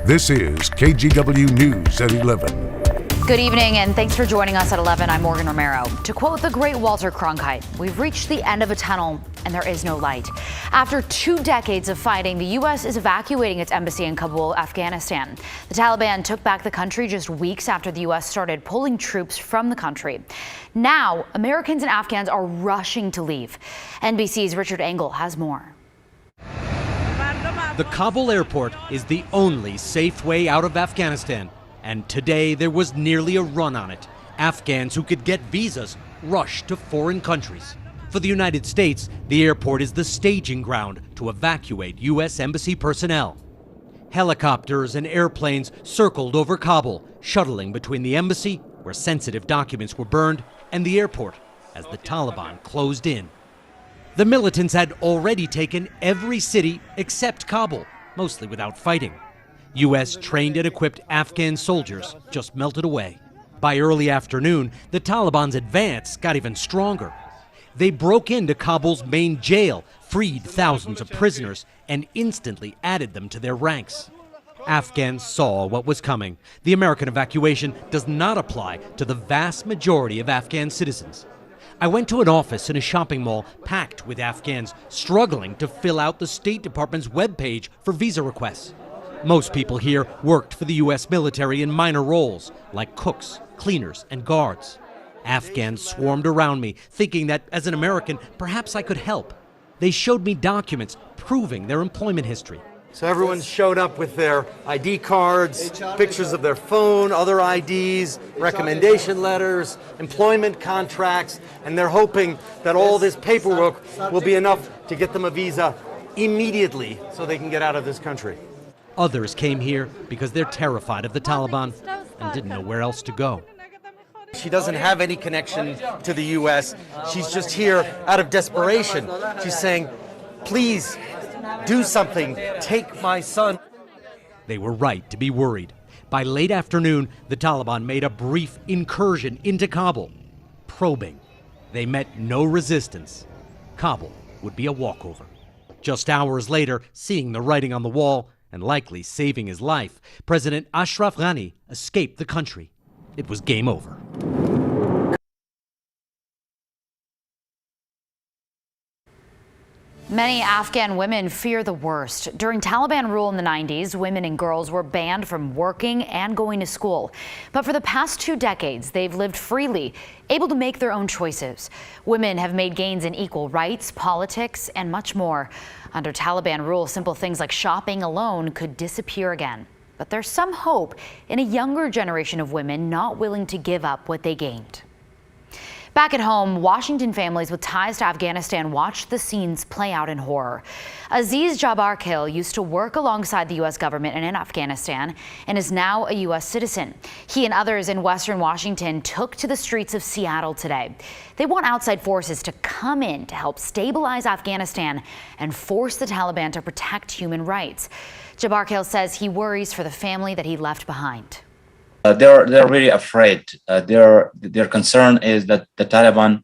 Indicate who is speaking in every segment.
Speaker 1: This is KGW News at 11.
Speaker 2: Good evening, and thanks for joining us at 11. I'm Morgan Romero. To quote the great Walter Cronkite, we've reached the end of a tunnel and there is no light. After 2 decades of fighting, the U.S. is evacuating its embassy in Kabul, Afghanistan. The Taliban took back the country just weeks after the U.S. started pulling troops from the country. Now, Americans and Afghans are rushing to leave. NBC's Richard Engel has more.
Speaker 3: The Kabul airport is the only safe way out of Afghanistan. And today there was nearly a run on it. Afghans who could get visas rushed to foreign countries. For the United States, the airport is the staging ground to evacuate U.S. embassy personnel. Helicopters and airplanes circled over Kabul, shuttling between the embassy, where sensitive documents were burned, and the airport as the Taliban closed in. The militants had already taken every city except Kabul, mostly without fighting. U.S. trained and equipped Afghan soldiers just melted away. By early afternoon, the Taliban's advance got even stronger. They broke into Kabul's main jail, freed thousands of prisoners, and instantly added them to their ranks. Afghans saw what was coming. The American evacuation does not apply to the vast majority of Afghan citizens. I went to an office in a shopping mall packed with Afghans struggling to fill out the State Department's webpage for visa requests. Most people here worked for the U.S. military in minor roles, like cooks, cleaners, and guards. Afghans swarmed around me, thinking that as an American, perhaps I could help. They showed me documents proving their employment history.
Speaker 4: So everyone showed up with their ID cards, pictures of their phone, other IDs, recommendation letters, employment contracts, and they're hoping that all this paperwork will be enough to get them a visa immediately so they can get out of this country.
Speaker 3: Others came here because they're terrified of the Taliban and didn't know where else to go.
Speaker 4: She doesn't have any connection to the U.S. She's just here out of desperation. She's saying, please, do something. Take my son.
Speaker 3: They were right to be worried. By late afternoon, the Taliban made a brief incursion into Kabul, probing. They met no resistance. Kabul would be a walkover. Just hours later, seeing the writing on the wall, and likely saving his life, President Ashraf Ghani escaped the country. It was game over.
Speaker 2: Many Afghan women fear the worst. During Taliban rule in the 90s, women and girls were banned from working and going to school. But for the past 2 decades, they've lived freely, able to make their own choices. Women have made gains in equal rights, politics, and much more. Under Taliban rule, simple things like shopping alone could disappear again. But there's some hope in a younger generation of women not willing to give up what they gained. Back at home, Washington families with ties to Afghanistan watched the scenes play out in horror. Aziz Jabarkil used to work alongside the U.S. government and in Afghanistan and is now a U.S. citizen. He and others in Western Washington took to the streets of Seattle today. They want outside forces to come in to help stabilize Afghanistan and force the Taliban to protect human rights. Jabarkil says he worries for the family that he left behind.
Speaker 5: They're really afraid. Their concern is that the Taliban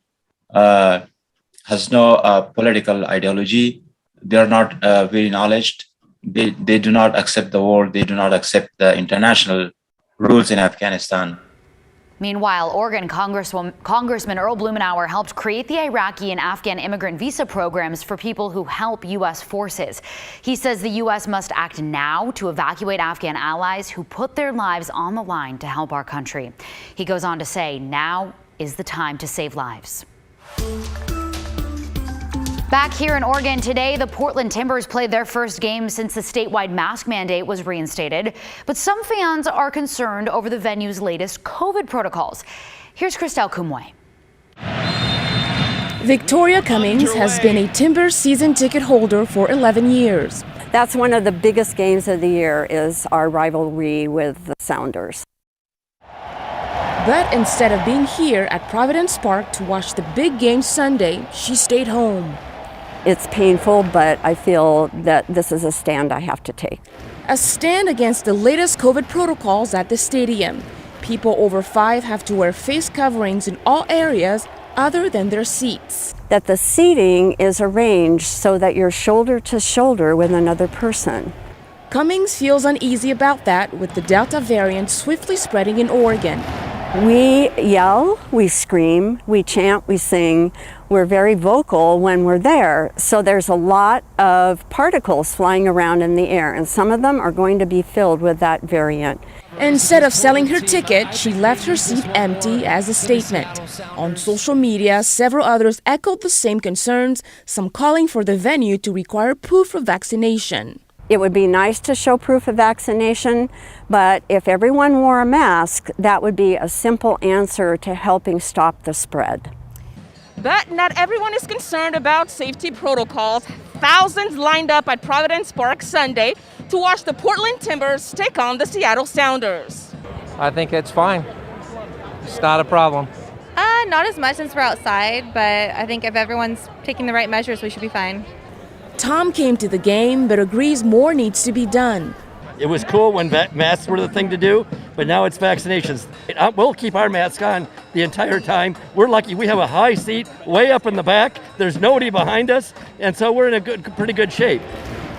Speaker 5: has no political ideology. They're not very knowledged. They do not accept the war. They do not accept the international rules in Afghanistan.
Speaker 2: Meanwhile, Oregon Congressman Earl Blumenauer helped create the Iraqi and Afghan immigrant visa programs for people who help U.S. forces. He says the U.S. must act now to evacuate Afghan allies who put their lives on the line to help our country. He goes on to say, now is the time to save lives. Back here in Oregon today, the Portland Timbers played their first game since the statewide mask mandate was reinstated. But some fans are concerned over the venue's latest COVID protocols. Here's Christelle Kumwe.
Speaker 6: Victoria Cummings has been a Timbers season ticket holder for 11 years.
Speaker 7: That's one of the biggest games of the year, is our rivalry with the Sounders.
Speaker 6: But instead of being here at Providence Park to watch the big game Sunday, she stayed home.
Speaker 7: It's painful, but I feel that this is a stand I have to take.
Speaker 6: A stand against the latest COVID protocols at the stadium. People over 5 have to wear face coverings in all areas other than their seats.
Speaker 7: That the seating is arranged so that you're shoulder to shoulder with another person.
Speaker 6: Cummings feels uneasy about that, with the Delta variant swiftly spreading in Oregon.
Speaker 7: We yell, we scream, we chant, we sing. We're very vocal when we're there. So there's a lot of particles flying around in the air, and some of them are going to be filled with that variant.
Speaker 6: Instead of selling her ticket, she left her seat empty as a statement. On social media, several others echoed the same concerns, some calling for the venue to require proof of vaccination.
Speaker 7: It would be nice to show proof of vaccination, but if everyone wore a mask, that would be a simple answer to helping stop the spread.
Speaker 6: But not everyone is concerned about safety protocols. Thousands lined up at Providence Park Sunday to watch the Portland Timbers take on the Seattle Sounders.
Speaker 8: I think it's fine. It's not a problem.
Speaker 9: Not as much since we're outside, but I think if everyone's taking the right measures, we should be fine.
Speaker 6: Tom came to the game, but agrees more needs to be done.
Speaker 10: It was cool when masks were the thing to do, but now it's vaccinations. We'll keep our mask on the entire time. We're lucky we have a high seat way up in the back. There's nobody behind us, and so we're in a pretty good shape.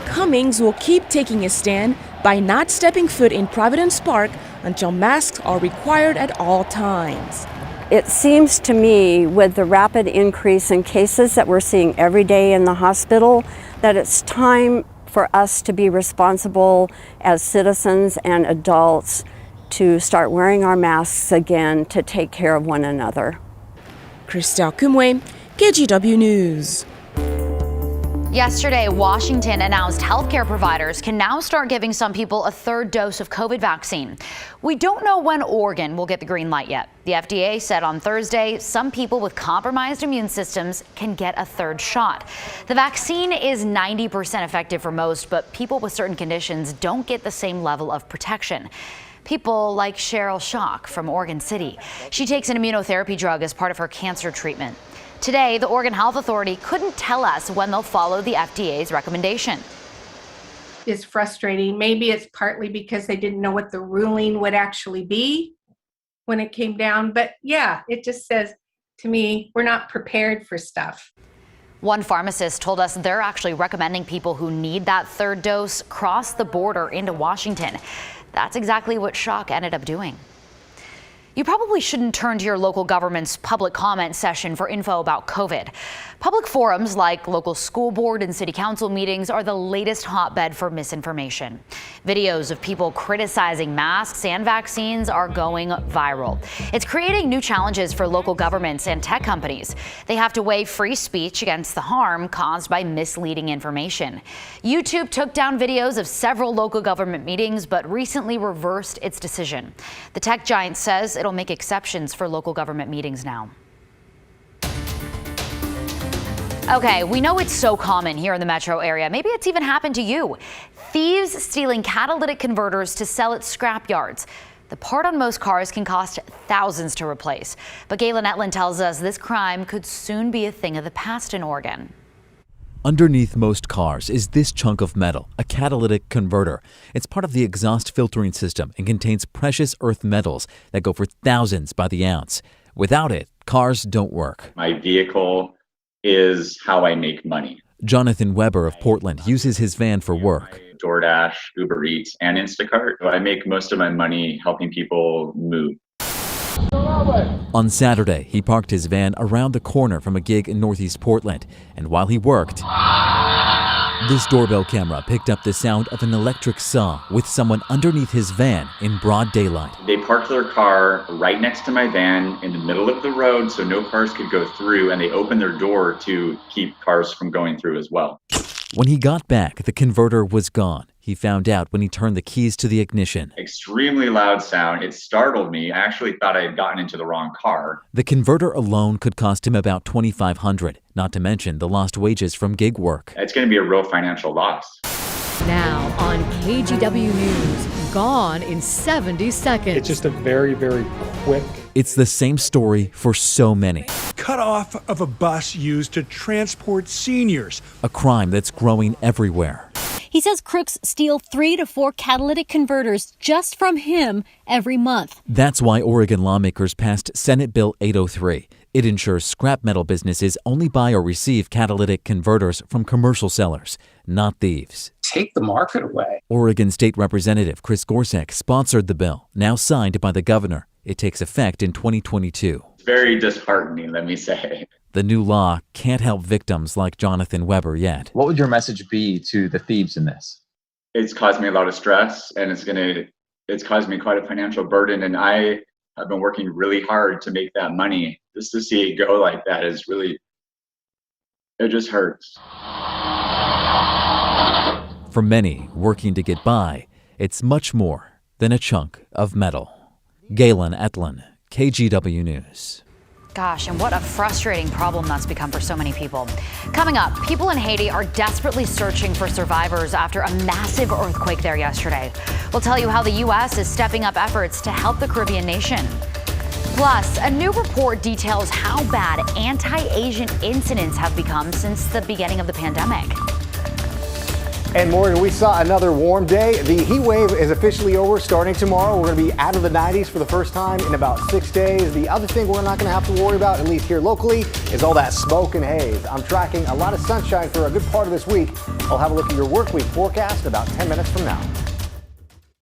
Speaker 6: Cummings will keep taking his stand by not stepping foot in Providence Park until masks are required at all times.
Speaker 7: It seems to me, with the rapid increase in cases that we're seeing every day in the hospital, that it's time for us to be responsible as citizens and adults to start wearing our masks again to take care of one another.
Speaker 6: Christelle Kumwe, KGW News.
Speaker 2: Yesterday, Washington announced healthcare providers can now start giving some people a third dose of COVID vaccine. We don't know when Oregon will get the green light yet. The FDA said on Thursday some people with compromised immune systems can get a third shot. The vaccine is 90% effective for most, but people with certain conditions don't get the same level of protection. People like Cheryl Schock from Oregon City. She takes an immunotherapy drug as part of her cancer treatment. Today, the Oregon Health Authority couldn't tell us when they'll follow the FDA's recommendation.
Speaker 11: Is frustrating. Maybe it's partly because they didn't know what the ruling would actually be when it came down. But yeah, it just says to me, we're not prepared for stuff.
Speaker 2: One pharmacist told us they're actually recommending people who need that third dose cross the border into Washington. That's exactly what Schock ended up doing. You probably shouldn't turn to your local government's public comment session for info about COVID. Public forums like local school board and city council meetings are the latest hotbed for misinformation. Videos of people criticizing masks and vaccines are going viral. It's creating new challenges for local governments and tech companies. They have to weigh free speech against the harm caused by misleading information. YouTube took down videos of several local government meetings, but recently reversed its decision. The tech giant says it'll make exceptions for local government meetings now. Okay, we know it's so common here in the metro area. Maybe it's even happened to you. Thieves stealing catalytic converters to sell at scrap yards. The part on most cars can cost thousands to replace. But Galen Etlin tells us this crime could soon be a thing of the past in Oregon.
Speaker 12: Underneath most cars is this chunk of metal, a catalytic converter. It's part of the exhaust filtering system and contains precious earth metals that go for thousands by the ounce. Without it, cars don't work.
Speaker 13: My vehicle is how I make money.
Speaker 12: Jonathan Weber of Portland uses his van for work.
Speaker 13: DoorDash, Uber Eats, and Instacart. I make most of my money helping people move.
Speaker 12: On Saturday, he parked his van around the corner from a gig in Northeast Portland, and while he worked, this doorbell camera picked up the sound of an electric saw with someone underneath his van in broad daylight.
Speaker 13: They parked their car right next to my van in the middle of the road so no cars could go through, and they opened their door to keep cars from going through as well.
Speaker 12: When he got back, the converter was gone. He found out when he turned the keys to the ignition.
Speaker 13: Extremely loud sound. It startled me. I actually thought I had gotten into the wrong car.
Speaker 12: The converter alone could cost him about $2,500, not to mention the lost wages from gig work.
Speaker 13: It's going to be a real financial loss.
Speaker 14: Now on KGW News, gone in 70 seconds.
Speaker 15: It's just a very, very quick.
Speaker 12: It's the same story for so many.
Speaker 16: Cut off of a bus used to transport seniors.
Speaker 12: A crime that's growing everywhere.
Speaker 14: He says crooks steal 3 to 4 catalytic converters just from him every month.
Speaker 12: That's why Oregon lawmakers passed Senate Bill 803. It ensures scrap metal businesses only buy or receive catalytic converters from commercial sellers, not thieves.
Speaker 17: Take the market away.
Speaker 12: Oregon State Representative Chris Gorsuch sponsored the bill, now signed by the governor. It takes effect in 2022.
Speaker 13: It's very disheartening, let me say.
Speaker 12: The new law can't help victims like Jonathan Weber yet.
Speaker 18: What would your message be to the thieves in this?
Speaker 13: It's caused me a lot of stress, and it's caused me quite a financial burden, and I have been working really hard to make that money. Just to see it go like that is really, it just hurts.
Speaker 12: For many working to get by, it's much more than a chunk of metal. Galen Etlin, KGW News.
Speaker 2: Gosh, and what a frustrating problem that's become for so many people. Coming up, people in Haiti are desperately searching for survivors after a massive earthquake there yesterday. We'll tell you how the U.S. is stepping up efforts to help the Caribbean nation. Plus, a new report details how bad anti-Asian incidents have become since the beginning of the pandemic.
Speaker 19: And Morgan, we saw another warm day. The heat wave is officially over starting tomorrow. We're going to be out of the 90s for the first time in about 6 days. The other thing we're not going to have to worry about, at least here locally, is all that smoke and haze. I'm tracking a lot of sunshine for a good part of this week. I'll have a look at your work week forecast about 10 minutes from now.